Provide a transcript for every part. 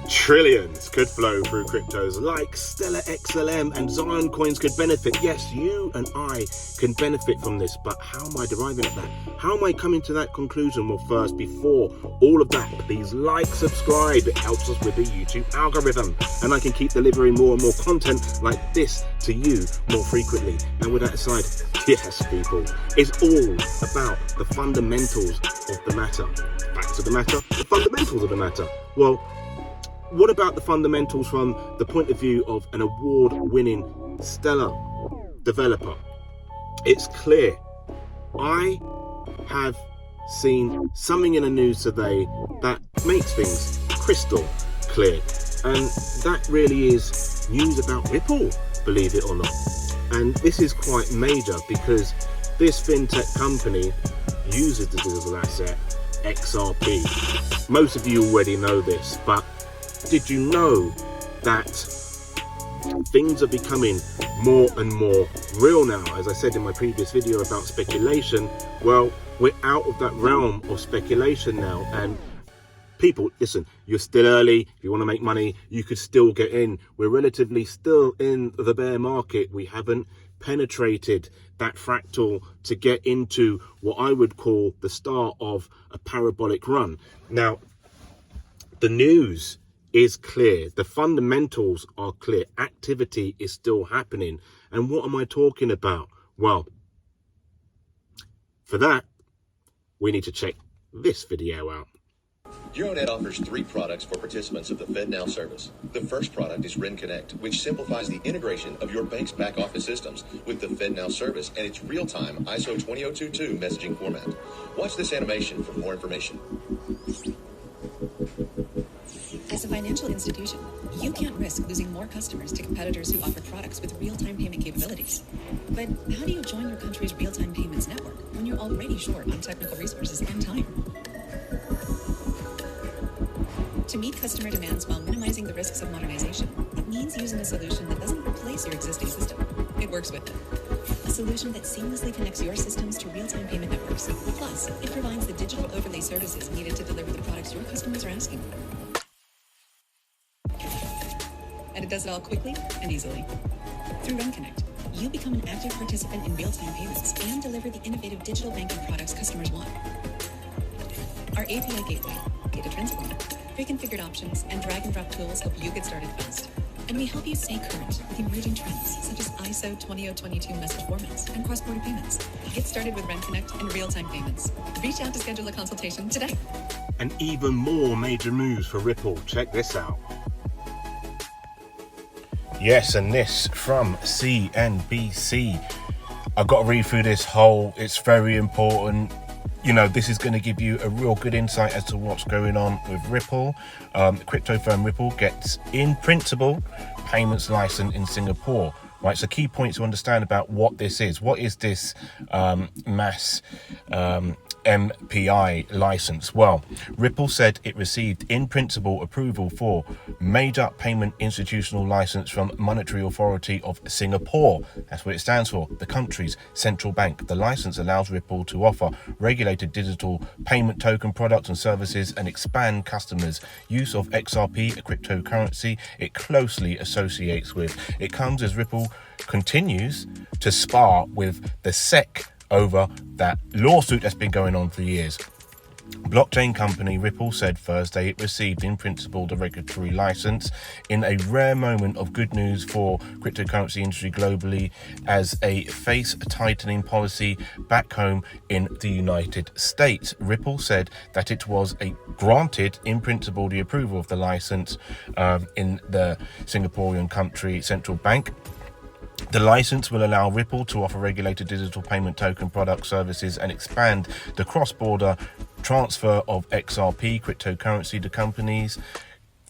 Trillions could flow through cryptos like Stellar Xlm, and Zioncoins could benefit. Yes, you and I can benefit from this, but how am I deriving at that? How am I coming to that conclusion? Well, first, before all of that, please like, subscribe. It helps us with the YouTube algorithm, and I can keep delivering more and more content like this to you more frequently. And with that aside, yes, people, it's all about the fundamentals of the matter. Facts of the matter, the fundamentals of the matter. Well, what about the fundamentals from the point of view of an award-winning stellar developer? It's clear. I have seen something in the news today that makes things crystal clear. And that really is news about Ripple, believe it or not. And this is quite major because this fintech company uses the digital asset Xrp. Most of you already know this, but did you know that things are becoming more and more real now? As I said in my previous video about speculation, well, we're out of that realm of speculation now. And people, listen, you're still early. If you want to make money, you could still get in. We're relatively still in the bear market. We haven't penetrated that fractal to get into what I would call the start of a parabolic run. Now, the news is clear. The fundamentals are clear. Activity is still happening. And what am I talking about? Well, for that, we need to check this video out. Euronet offers 3 products for participants of the FedNow service. The first product is REN Connect, which simplifies the integration of your bank's back office systems with the FedNow service and its real-time ISO 20022 messaging format. Watch this animation for more information. As a financial institution, you can't risk losing more customers to competitors who offer products with real-time payment capabilities. But how do you join your country's real-time payments network when you're already short on technical resources and time? To meet customer demands while minimizing the risks of modernization, it means using a solution that doesn't replace your existing system. It works with it. A solution that seamlessly connects your systems to real-time payment networks. Plus, it provides the digital overlay services needed to deliver the products your customers are asking for. And it does it all quickly and easily. Through REN Connect, you become an active participant in real-time payments and deliver the innovative digital banking products customers want. Our API gateway, data transformat, pre-configured options, and drag-and-drop tools help you get started fast. And we help you stay current with emerging trends such as ISO 20022 message formats and cross-border payments. Get started with REN Connect and real-time payments. Reach out to schedule a consultation today. And even more major moves for Ripple. Check this out. Yes, and this from CNBC. I've got to read through this whole, it's very important. You know, this is going to give you a real good insight as to what's going on with Ripple. Crypto firm Ripple gets, in principle, payments license in Singapore. Right, so key points to understand about what this is. What is this mass MPI license? Well, Ripple said it received in principle approval for major payment institutional license from Monetary Authority of Singapore. That's what it stands for, the country's central bank. The license allows Ripple to offer regulated digital payment token products and services and expand customers' use of XRP, a cryptocurrency it closely associates with. It comes as Ripple continues to spar with the SEC over that lawsuit that's been going on for years. Blockchain company Ripple said Thursday it received in principle the regulatory license in a rare moment of good news for cryptocurrency industry globally as a face tightening policy back home in the United States. Ripple said that it was granted in principle the approval of the license in the Singaporean country central bank. The license will allow Ripple to offer regulated digital payment token product services and expand the cross-border transfer of XRP cryptocurrency to companies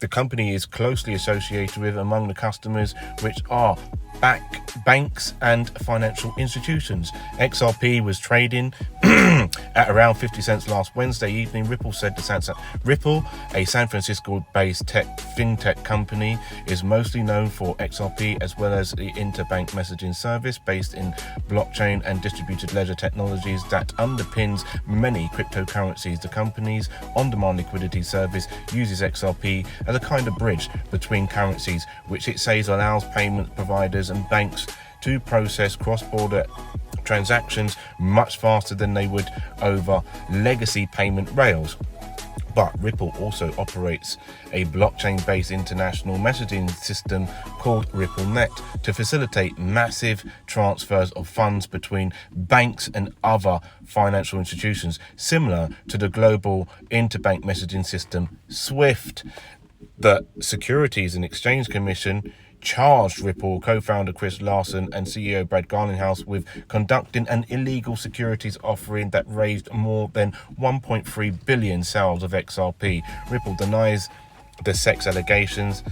the company is closely associated with among the customers, which are banks and financial institutions. XRP was trading At around 50 cents last Wednesday evening, Ripple said Ripple, a San Francisco-based fintech company, is mostly known for XRP as well as the interbank messaging service based in blockchain and distributed ledger technologies that underpins many cryptocurrencies. The company's on-demand liquidity service uses XRP as a kind of bridge between currencies, which it says allows payment providers and banks to process cross-border transactions much faster than they would over legacy payment rails. But Ripple also operates a blockchain-based international messaging system called RippleNet to facilitate massive transfers of funds between banks and other financial institutions, similar to the global interbank messaging system SWIFT. The Securities and Exchange Commission charged Ripple co-founder Chris Larsen and CEO Brad Garlinghouse with conducting an illegal securities offering that raised more than 1.3 billion sales of XRP. Ripple denies the SEC allegations,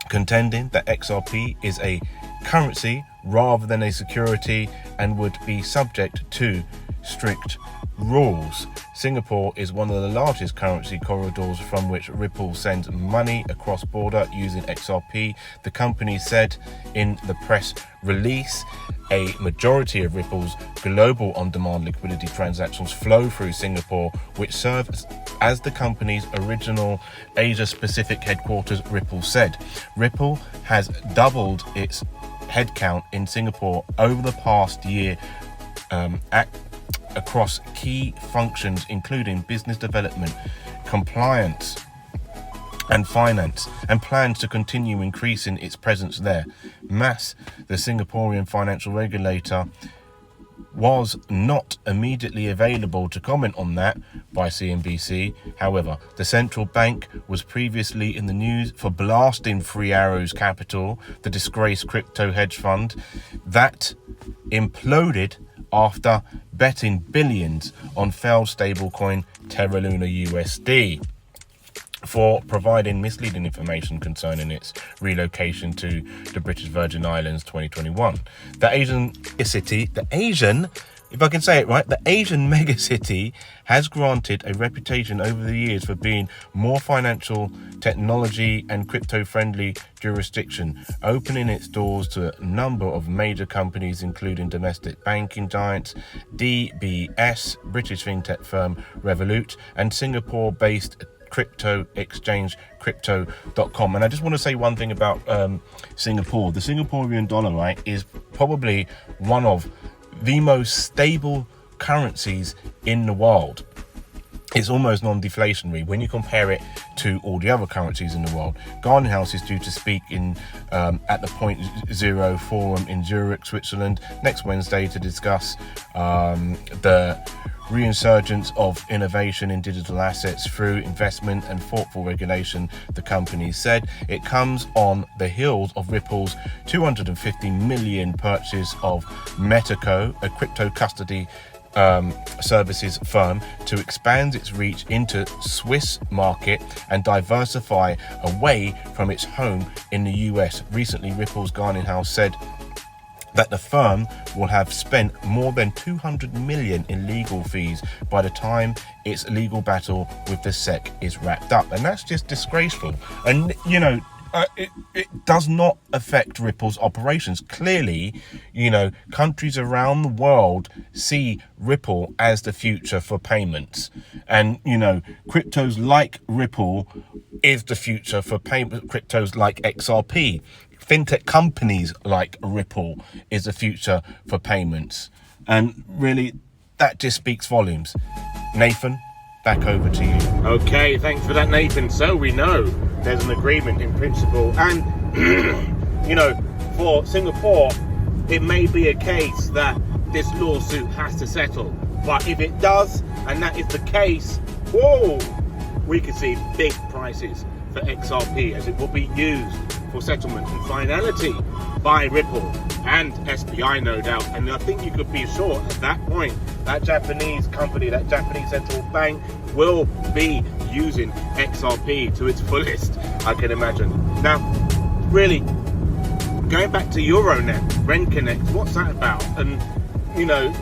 contending that XRP is a currency rather than a security and would be subject to strict rules. Singapore is one of the largest currency corridors from which Ripple sends money across border using XRP. The company said in the press release a majority of Ripple's global on-demand liquidity transactions flow through Singapore, which serves as the company's original Asia-Pacific headquarters, Ripple said. Ripple has doubled its headcount in Singapore over the past year across key functions including business development, compliance and finance, and plans to continue increasing its presence there. MAS, the Singaporean financial regulator, was not immediately available to comment on that by CNBC. However, the central bank was previously in the news for blasting Three Arrows Capital, the disgraced crypto hedge fund that imploded after betting billions on failed stablecoin Terra Luna USD for providing misleading information concerning its relocation to the British Virgin Islands 2021. The Asian megacity has granted a reputation over the years for being more financial technology and crypto-friendly jurisdiction, opening its doors to a number of major companies including domestic banking giants DBS, British fintech firm Revolut, and Singapore-based crypto exchange crypto.com. And I just want to say one thing about Singapore. The Singaporean dollar, right, is probably one of the most stable currencies in the world. It's almost non-deflationary when you compare it to all the other currencies in the world. Garlinghouse is due to speak in at the Point Zero Forum in Zurich, Switzerland, next Wednesday to discuss the resurgence of innovation in digital assets through investment and thoughtful regulation, the company said. It comes on the heels of Ripple's $250 million purchase of Metaco, a crypto custody services firm, to expand its reach into Swiss market and diversify away from its home in the US. Recently, Ripple's Garlinghouse said that the firm will have spent more than $200 million in legal fees by the time its legal battle with the SEC is wrapped up. And that's just disgraceful. And, you know, it does not affect Ripple's operations. Clearly, you know, countries around the world see Ripple as the future for payments. And, you know, cryptos like Ripple is the future for payment. Cryptos like XRP, fintech companies like Ripple is the future for payments. And really, that just speaks volumes. Nathan, back over to you. Okay, thanks for that, Nathan. So we know there's an agreement in principle, and you know, for Singapore, it may be a case that this lawsuit has to settle. But if it does, and that is the case, whoa, we could see big prices for XRP, as it will be used for settlement and finality by Ripple and SBI, no doubt. And I think you could be sure at that point that Japanese company, that Japanese central bank, will be using XRP to its fullest, I can imagine. Now, really, going back to Euronet, Rent Connect, what's that about? And, you know,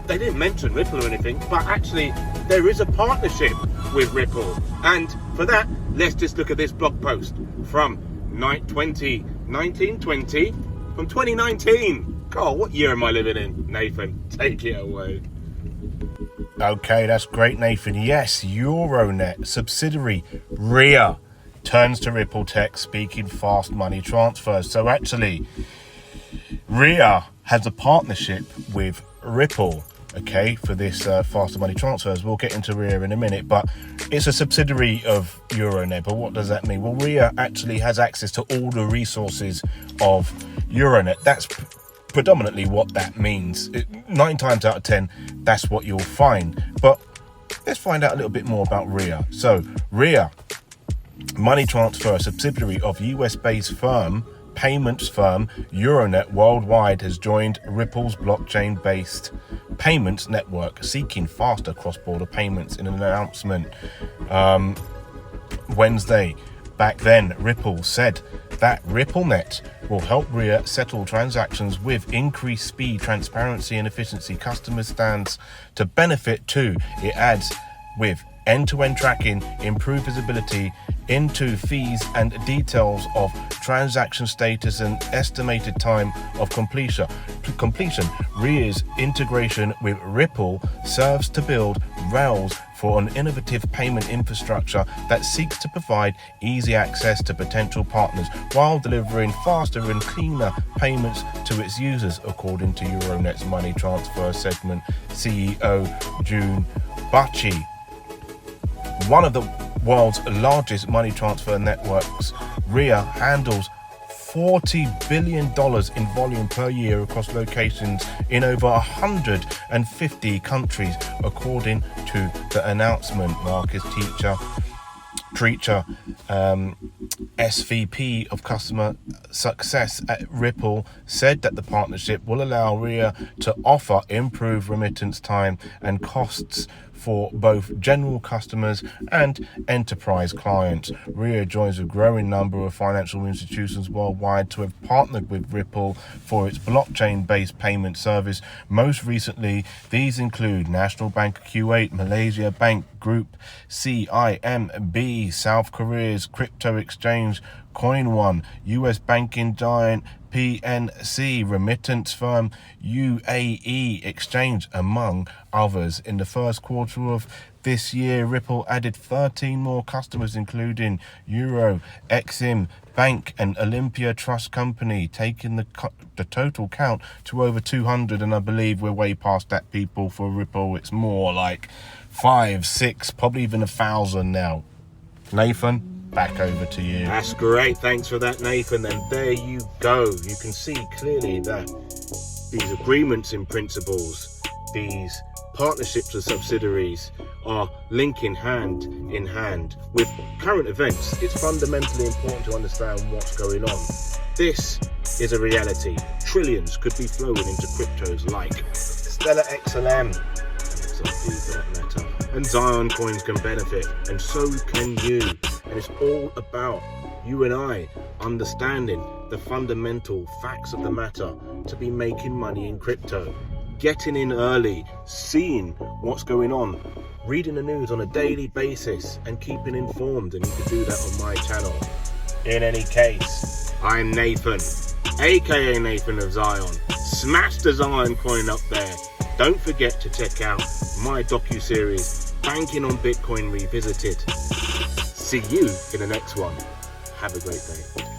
they didn't mention Ripple or anything, but actually there is a partnership with Ripple. And for that, let's just look at this blog post from 2019 from 2019. God, what year am I living in? Nathan, take it away. Okay, that's great, Nathan. Yes, Euronet subsidiary RIA turns to Ripple Tech, speaking fast money transfers. So actually, RIA has a partnership with Ripple, okay, for this faster money transfers. We'll get into RIA in a minute, but it's a subsidiary of Euronet. But what does that mean? Well, RIA actually has access to all the resources of Euronet. That's predominantly what that means. 9 times out of 10, that's what you'll find. But let's find out a little bit more about RIA. So RIA, money transfer subsidiary of US-based payments firm Euronet Worldwide, has joined Ripple's blockchain-based payments network, seeking faster cross-border payments. In an announcement Wednesday, back then, Ripple said that RippleNet will help RIA settle transactions with increased speed, transparency, and efficiency. Customers stands to benefit too. It adds, with end-to-end tracking, improved visibility into fees and details of transaction status and estimated time of completion. RIA's integration with Ripple serves to build rails for an innovative payment infrastructure that seeks to provide easy access to potential partners while delivering faster and cleaner payments to its users, according to Euronet's money transfer segment CEO June Bachi. One of the world's largest money transfer networks, RIA handles $40 billion in volume per year across locations in over 150 countries, according to the announcement. Marcus Treacher, SVP of Customer Success at Ripple, said that the partnership will allow RIA to offer improved remittance time and costs for both general customers and enterprise clients. RIA joins a growing number of financial institutions worldwide to have partnered with Ripple for its blockchain-based payment service. Most recently, these include National Bank of Kuwait, Malaysia Bank Group, CIMB, South Korea's crypto exchange CoinOne, US banking giant PNC, remittance firm UAE Exchange, among others. In the first quarter of this year, Ripple added 13 more customers, including Xrp Bank and Olympia Trust Company, taking the total count to over 200. And I believe we're way past that, people. For Ripple, it's more like 5, 6, probably even 1,000 now. Nathan, back over to you. That's great. Thanks for that, Nathan. And there you go. You can see clearly that these agreements in principles, these partnerships with subsidiaries are linking hand in hand with current events. It's fundamentally important to understand what's going on. This is a reality. Trillions could be flowing into cryptos like Stellar Xlm, and Zioncoin can benefit, and so can you. And it's all about you and I understanding the fundamental facts of the matter to be making money in crypto, getting in early, seeing what's going on, reading the news on a daily basis and keeping informed. And you can do that on my channel. In any case, I'm Nathan, aka Nathan of Zion. Smash the Zioncoin up there. Don't forget to check out my docu-series, Banking on Bitcoin Revisited. See you in the next one. Have a great day.